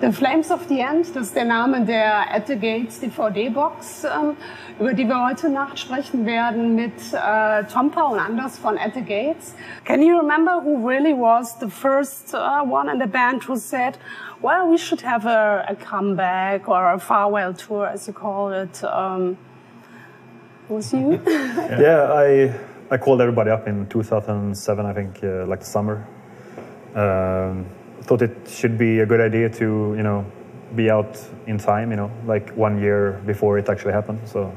The Flames of the End, das ist der Name der At the Gates DVD-Box, über die wir heute Nacht sprechen werden mit Tompa und Anders von At the Gates. Can you remember who really was the first one in the band who said, well, we should have a comeback or a farewell tour, as you call it? Was you? Yeah, I called everybody up in 2007, I think, like the summer. Thought it should be a good idea to, be out in time, like 1 year before it actually happened. So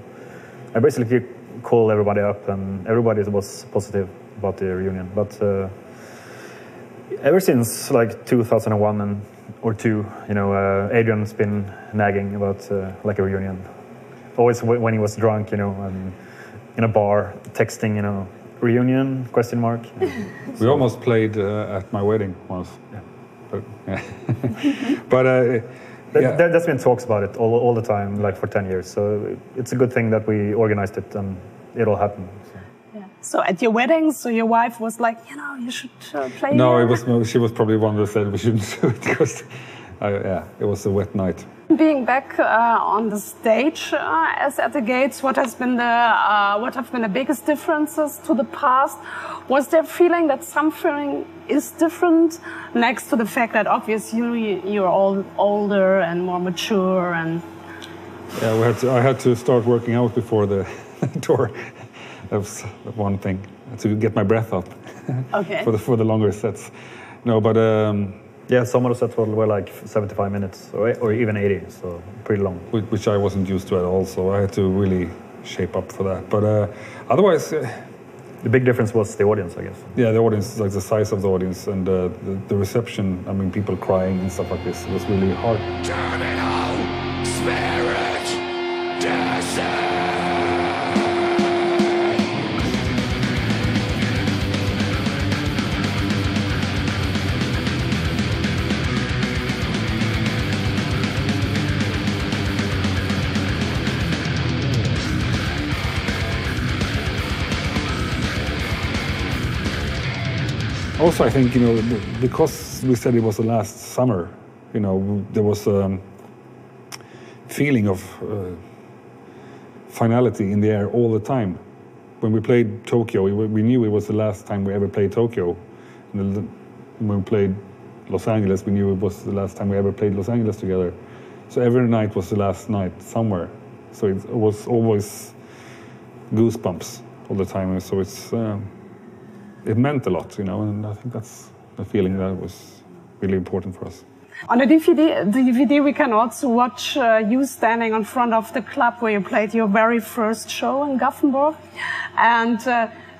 I basically called everybody up, and everybody was positive about the reunion. But ever since like 2001 or 2, Adrian's been nagging about like a reunion. Always when he was drunk, and in a bar, texting, reunion, question mark. We almost played at my wedding once. Yeah. But, yeah. But there's been talks about it all the time, like for 10 years. So it's a good thing that we organized it and it'll happen. So. Yeah. So at your wedding, so your wife was like, you should play. No, here. she was probably one that said we shouldn't do it because, it was a wet night. Being back on the stage as At the Gates, what have been the biggest differences to the past? Was there a feeling that something is different next to the fact that obviously you're all older and more mature and? Yeah, I had to start working out before the tour. That was one thing, to get my breath up. Okay. for the longer sets. No, but. Yeah, some of the sets were like 75 minutes or even 80, so pretty long. Which I wasn't used to at all, so I had to really shape up for that. But otherwise... the big difference was the audience, I guess. Yeah, the audience, like the size of the audience and the reception. I mean, people crying and stuff like this. It was really hard. Terminal spirit descent. Also, I think, because we said it was the last summer, there was a feeling of finality in the air all the time. When we played Tokyo, we knew it was the last time we ever played Tokyo. And when we played Los Angeles, we knew it was the last time we ever played Los Angeles together. So every night was the last night somewhere. So it was always goosebumps all the time. And so it meant a lot, and I think that's the feeling that was really important for us. On the DVD we can also watch you standing in front of the club where you played your very first show in Gothenburg. And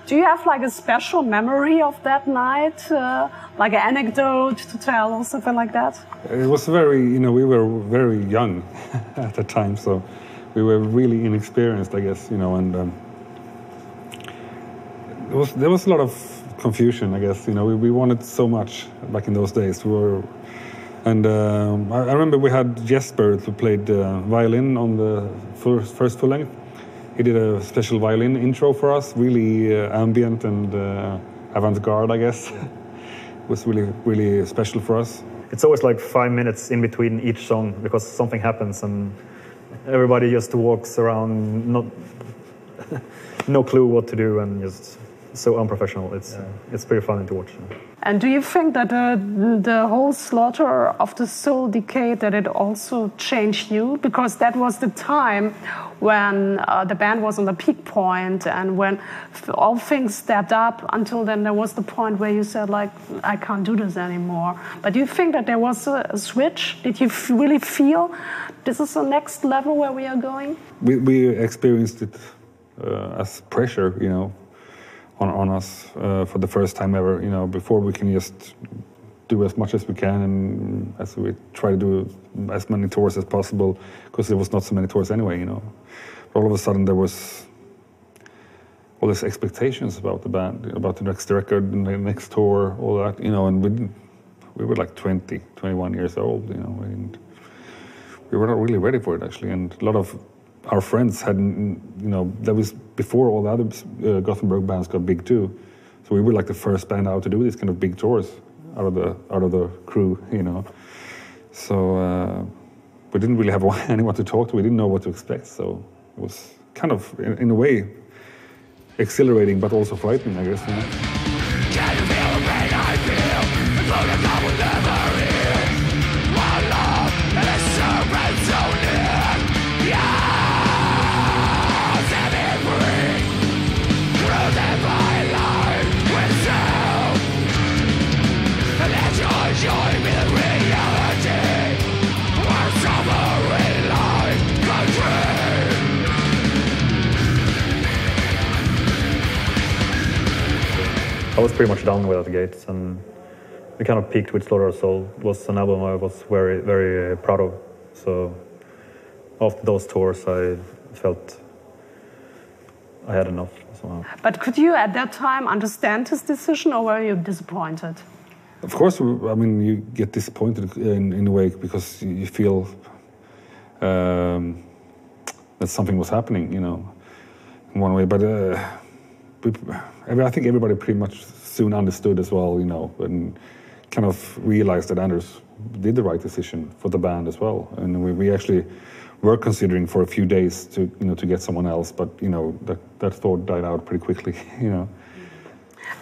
do you have like a special memory of that night, like an anecdote to tell or something like that? It was very, we were very young at the time, so we were really inexperienced, I guess, and there was a lot of confusion, I guess. We wanted so much back in those days. I remember we had Jesper who played violin on the first full length. He did a special violin intro for us, really ambient and avant-garde, I guess. It was really, really special for us. It's always like 5 minutes in between each song because something happens and everybody just walks around, no clue what to do and just so unprofessional. It's pretty funny to watch. And do you think that the whole Slaughter of the Soul decade, that it also changed you? Because that was the time when the band was on the peak point and when all things stepped up. Until then, there was the point where you said, like, I can't do this anymore. But do you think that there was a switch? Did you really feel this is the next level where we are going? We experienced it as pressure, on us for the first time ever, before we can just do as much as we can and as we try to do as many tours as possible, because there was not so many tours anyway, But all of a sudden there was all these expectations about the band, about the next record and the next tour, all that, and we were like 20, 21 years old, and we were not really ready for it actually, and a lot of our friends hadn't, that was before all the other Gothenburg bands got big too. So we were like the first band out to do these kind of big tours out of the crew, So we didn't really have anyone to talk to. We didn't know what to expect. So it was kind of, in a way, exhilarating, but also frightening, I guess. You know? Can you feel the pain I feel? The blood that will never heal. My love and a serpent so near. Yeah, set me free. Crucify life with sound. And let your joy be the reality. We're suffering like a dream. I was pretty much done with the Gates, and we kind of peaked with Slaughter Our Soul. It was an album I was very, very proud of. So after those tours, I felt I had enough somehow. But could you at that time understand his decision, or were you disappointed? Of course, I mean, you get disappointed in a way because you feel that something was happening, you know, in one way. But I think everybody pretty much soon understood as well, you know, and kind of realized that Anders did the right decision for the band as well. And we actually were considering for a few days to get someone else, but you know that thought died out pretty quickly, you know.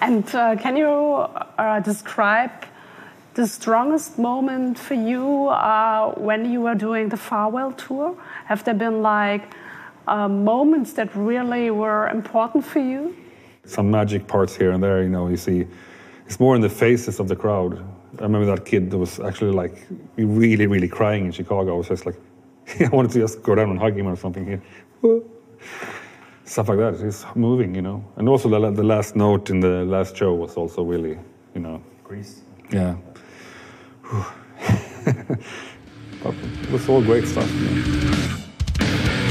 And can you describe the strongest moment for you when you were doing the farewell tour? Have there been like moments that really were important for you? Some magic parts here and there, you know, you see. It's more in the faces of the crowd. I remember that kid that was actually like really, really crying in Chicago. I was just like, I wanted to just go down and hug him or something here. Stuff like that. It's moving, you know. And also the last note in the last show was also really, you know. Grease. Yeah. But it was all great stuff. You know.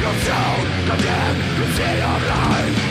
Your soul, your death, your state of life.